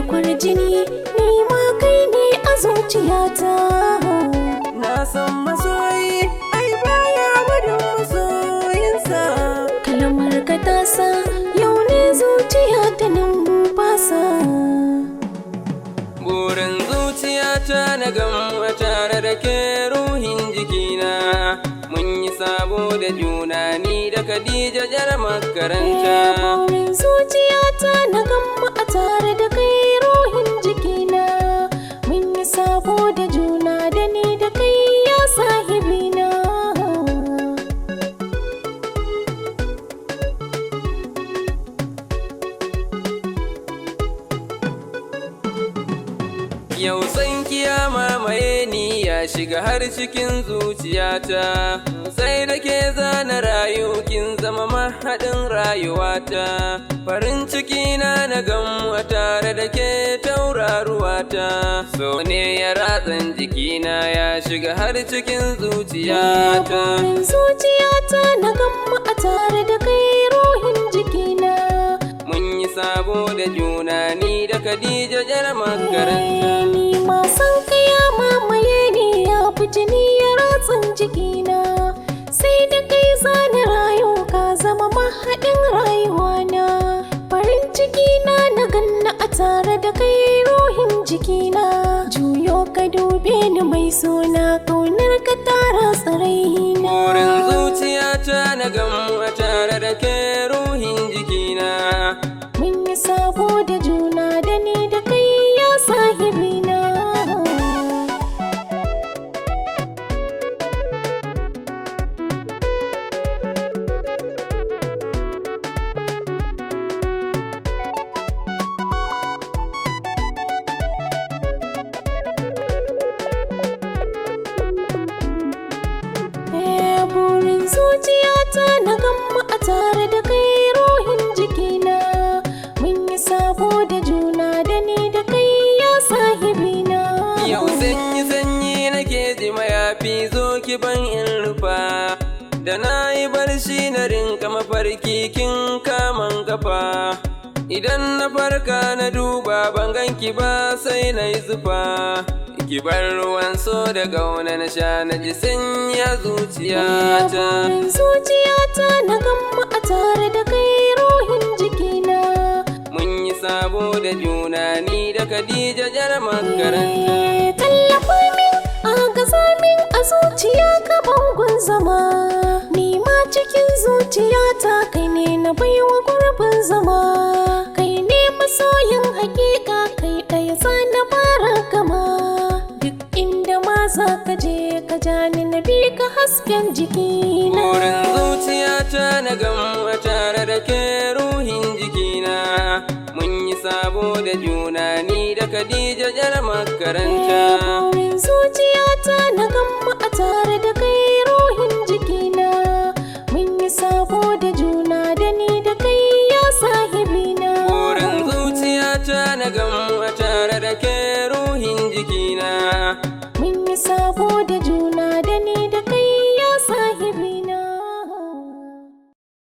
kwarjini, ni ma kai ne a zuciyata. Na san masoyi ai baya barin masoyinsa. Kalmar ka ta sa yau ne zuciya ta numfasa. Burin zuciyata na gamu a tare da ke ruhin jikina. Mun yi sabo da juna ni da Khadija jar makaranta. Burin zuciyata na gamu a tare da kai ruhin jikina. Mun yi sabo da juna da ni da kai ya sahibina. Yau san kiyama mamaye ni ya shiga har cikin zuciyata. Sai da ke zana rayu kin zama mahaɗin rayuwata. Farin ciki na gamu a tare da ke tauraruwata. So ne ya ratsan jikina ya shiga har cikin zuciyata. Burin zuciyata na gamu a tare da kai ruhin jikina. Mun yi sabo da juna ni da Khadija jar makaranta. Ni ma san ka ya mamaye ni ya fi jini ya ratsin jikina. Sai da kai zani rayu ka zama mahaɗin rayuwana. Farin ciki na ganna a tare da kai ruhin jikina. Juyo ka dube ni mai suna kaunar ka tara tsaraina. Burin zuciyata na gamu a tare da ke ruhin jikina. Mun yi sabo da juna da ni da kai ya sahibina. Burin zuciyata na gamu a tare da kai ruhin jikina. Mun yi sabo da juna da ni da kai ya sahibina. Yau sanyi nake ji mayafi zo ki ban in rufa. Da na yi barci na rinka mafarki kin kaman kafa. Idan na farka na duba ban ganki ba sai na yi zufa. Ki bar ruwan so da gauna na sha na ji sanyi a zuciyata. Burin zuciyata na gamu a tare da kai ruhin jikina. Mun yi sabo da juna ni da Khadija jar makaranta. Tallafa min agaza min a zuciya ka bangon zama. Ni ma cikin zuciyata kai ne na baiwa gurbin zama. Kai ne masoyin hakika kai ɗaya na fara gama. Duk inda ma za ka je ka ja ni na bi ka hasken jikina. Burin zuciyata na gamu a tare da ke ruhin jikina. Mun yi sabo da juna ni da Khadija jar makaranta. Burin zuciyata na gamu a tare da kai ruhin jikina. Mun yi sabo da juna da ni da kai ya sahibina. Burin zuciyata na gamu